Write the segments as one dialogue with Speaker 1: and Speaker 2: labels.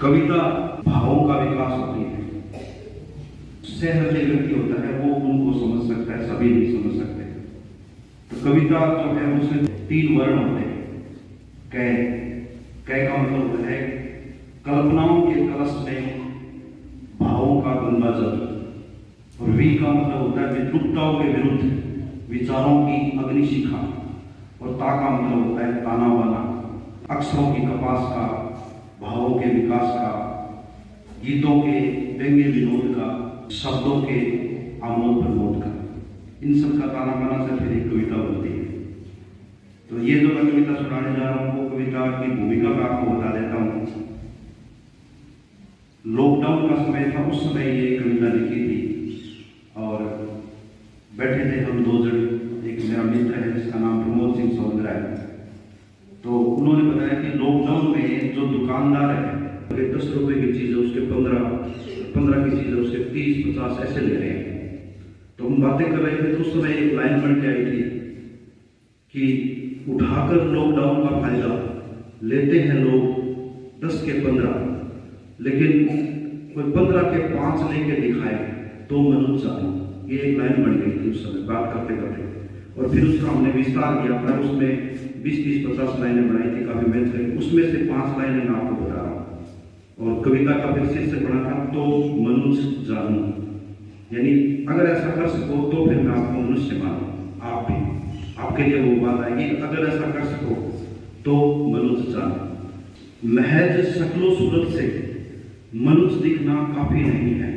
Speaker 1: कविता भावों का विकास होती है। शहर के व्यक्ति होता है वो उनको समझ सकता है, सभी नहीं समझ सकते। तो कविता जो है उसमें 3 वर्ण होते हैं। कै का मतलब होता है कल्पनाओं के कलश में भावों का गंगा जल, और वी का मतलब होता है विद्रुपताओं के विरुद्ध विचारों की अग्निशिखा, और ता का मतलब होता है ताना बाना, अक्षरों की कपास का, भावों के विकास का, गीतों के व्यंग्य विनोद का, शब्दों के आमोद प्रमोद का, इन सब का ताना बाना से फिर एक कविता बनती है। तो ये जो मैं कविता सुनाने जा रहा हूँ वो कविता की भूमिका मैं आपको बता देता हूँ। लॉकडाउन का समय था, उस समय ये कविता लिखी थी और बैठे थे हम 2 जन। एक मेरा मित्र है जिसका नाम प्रमोद सिंह सौंदरा है। तो उन्होंने बताया कि लॉकडाउन में जो दुकानदार है 10 रुपए की चीज़ है उसके 15 की चीज़ है उसके 30-50 ऐसे ले रहे हैं। तो हम बातें कर रहे थे तो उस समय एक लाइन बन के आई थी कि उठाकर लॉकडाउन का फायदा लेते हैं लोग 10 के 15, लेकिन कोई 15 के 5 लेके दिखाए तो मनुष्य जाने। ये एक लाइन बन गई थी उस समय बात करते करते, और फिर उसका हमने विस्तार किया। मैं उसमें 20-30-50 लाइनें बनाई थी, काफी मेहनत करी। उसमें से 5 लाइनें मैं आपको बता रहा हूँ। और कविता का फिर शीर्षक बना था तो मनुष्य जानूं, यानी अगर ऐसा कर सको तो फिर मैं आपको मनुष्य मानूं। आप भी, आपके लिए वो बात आएगी, अगर ऐसा कर सको तो मनुष्य जानो। महज शक्लो सूरत से मनुष्य दिखना काफी नहीं है,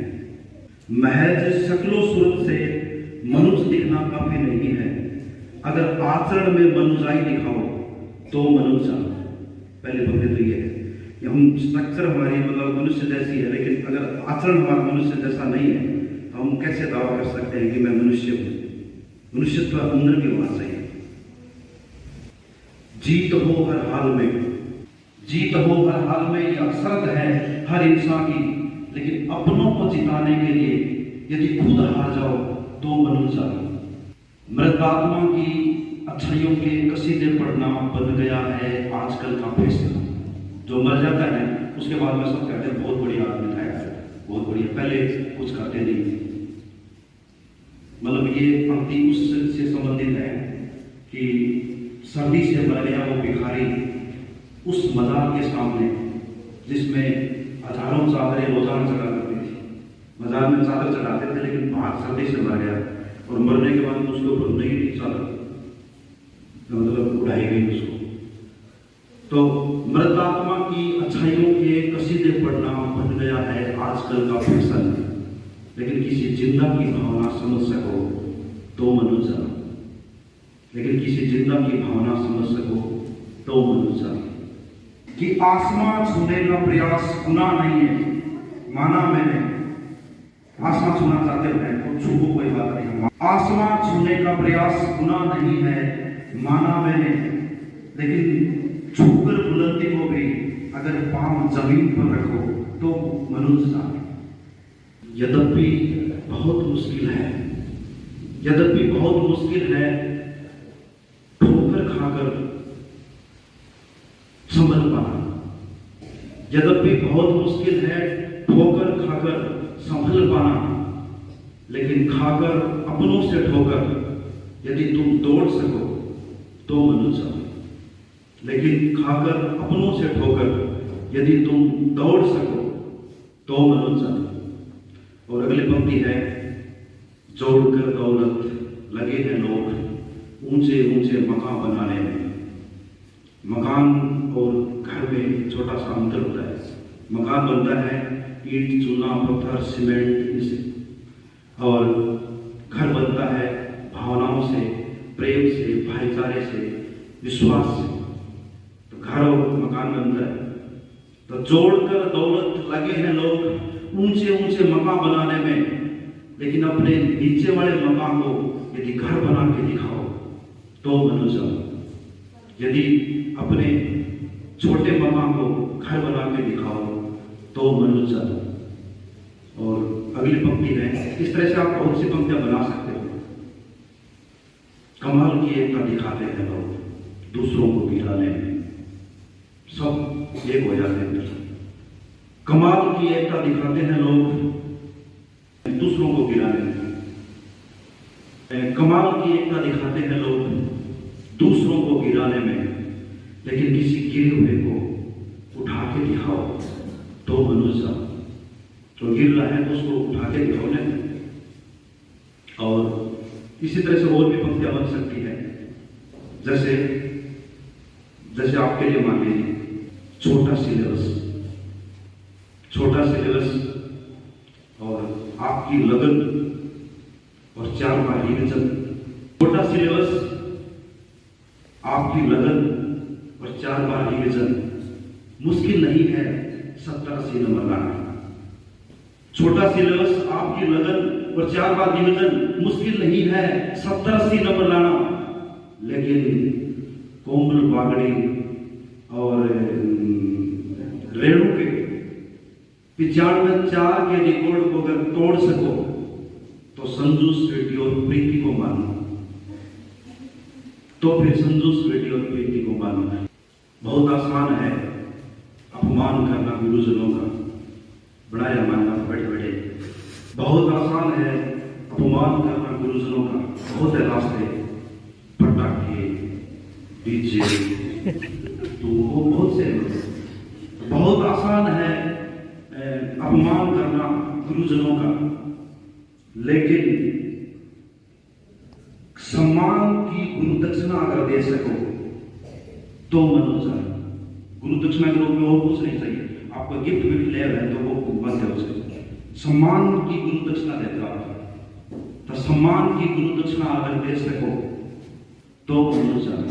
Speaker 1: महज शक्लो सूरत से मनुष्य दिखना काफी नहीं है, अगर आचरण में मनुजाई दिखाओ तो मनुष्य जानो। पहले पंक्ति तो ये है कि हम स्ट्रक्चर हमारी मतलब मनुष्य जैसी है, लेकिन अगर आचरण हमारा मनुष्य जैसा नहीं है तो हम कैसे दावा कर सकते हैं कि मैं मनुष्य हूं। मनुष्यत्व अंदर भी होना चाहिए। जीत हो हर हाल में, जीत हो हर हाल में यह शर्त है हर इंसान की, लेकिन अपनों को जिताने के लिए यदि खुद हार जाओ तो मनुष्य जानो। मृतात्मा की अच्छाइयों के कसीदे पढ़ना बन गया है आजकल का फैशन। जो मर जाता है उसके बाद में सब कहते हैं बहुत बढ़िया आदमी था, बहुत बढ़िया, पहले कुछ करते नहीं। मतलब ये पंक्ति उससे संबंधित है कि सर्दी से मर गया वो भिखारी उस मजार के सामने जिसमें हजारों चादरें रोजाना चढ़ा करती थी। मजार में चादर चढ़ाते थे लेकिन बाहर सर्दी से मर गया, और मरने के बाद उसके ऊपर नहीं थी चादर, मतलब उड़ाई गई उसको। तो मृतात्मा की अच्छाइयों के कसीदे पढ़ना बन गया है आजकल का फैशन, लेकिन किसी जिंदा की भावना समझ सको तो मनुष्य जानो, लेकिन किसी जिंदा की भावना समझ सको तो मनुष्य जानो। कि आसमां छूने का प्रयास गुनाह नहीं है, माना मैंने। आसमां छूना चाहते हैं तो छूबो, कोई बात नहीं। आसमां छूने का प्रयास गुनाह नहीं है, माना मैंने, लेकिन छूकर बुलंदी को भी अगर पांव जमीन पर रखो तो मनुष्य जाने। यद्यपि बहुत मुश्किल है, यद्यपि बहुत मुश्किल है ठोकर खाकर संभल पाना। यद्यपि बहुत मुश्किल है ठोकर खाकर संभल पाना, लेकिन खाकर अपनों से ठोकर यदि तुम दौड़ सको तो मनुष्य, लेकिन खाकर अपनों से ठोकर यदि तुम दौड़ सको तो मनुष्य। और अगली पंक्ति है, जोड़कर दौलत लगे हैं लोग ऊंचे ऊंचे मकान बनाने में। मकान और घर में छोटा सा अंतर होता है। मकान बनता है ईंट, चूना, पत्थर, सीमेंट इनसे, और घर बनता है भावनाओं से, प्रेम से, भाईचारे से, विश्वास से। तो घर और मकान बनता है। तो जोड़कर दौलत लगे हैं लोग ऊंचे ऊंचे मकान बनाने में, लेकिन अपने नीचे वाले मकान को यदि घर बना के दिखाओ तो मनुष्य। यदि अपने छोटे मकान को घर बना के दिखाओ तो मनुष्य। और अगली पंक्ति है, इस तरह से आप बहुत सी पंक्तियां बना सकते हो। कमाल की एकता दिखाते हैं लोग दूसरों को गिराने में, सब एक हो जाते हैं। कमाल की एकता दिखाते हैं लोग दूसरों को गिराने में। कमाल की एकता दिखाते हैं लोग दूसरों को गिराने में, लेकिन किसी गिरे हुए को उठा के दिखाओ तो मनुष्य जो गिर रहा है तो उसको उठा के दिखाओ ना। और इसी तरह से और भी पंक्तियां बन सकती है, जैसे जैसे आपके लिए मान लीजिए छोटा सिलेबस और आपकी लगन और 4 बार रिवीजन। छोटा सिलेबस, आपकी लगन और 4 बार रिवीजन मुश्किल नहीं है 70-80 नंबर लाना। छोटा सिलेबस, आपकी लगन और 4 बार रिवीजन मुश्किल नहीं है 70-80 नंबर लाना, लेकिन कोमल बागड़ी और रेणु के 95-4 के रिकॉर्ड को अगर तोड़ सको तो संजू स्वीटी और प्रीति को मानो, तो फिर संजू स्वीटी और प्रीति को मानो। बहुत आसान है अपमान करना गुरुजनों का, बढ़ाया मानना बड़े बड़े। बहुत आसान है अपमान करना गुरुजनों का, बहुत है रास्ते, पटाखे, डीजे, तो वो बहुत से। बहुत आसान है अपमान करना गुरुजनों का, लेकिन सम्मान की गुरु दक्षिणा अगर दे सको तो मनुष्य। गुरु दक्षिणा के रूप में और कुछ नहीं चाहिए, आपको गिफ्ट विफ्ट ले रहे हैं तो वो बंद है उसके। सम्मान की गुरु दक्षिणा देता है, तो सम्मान की गुरु दक्षिणा अगर दे सको तो मनुष्य।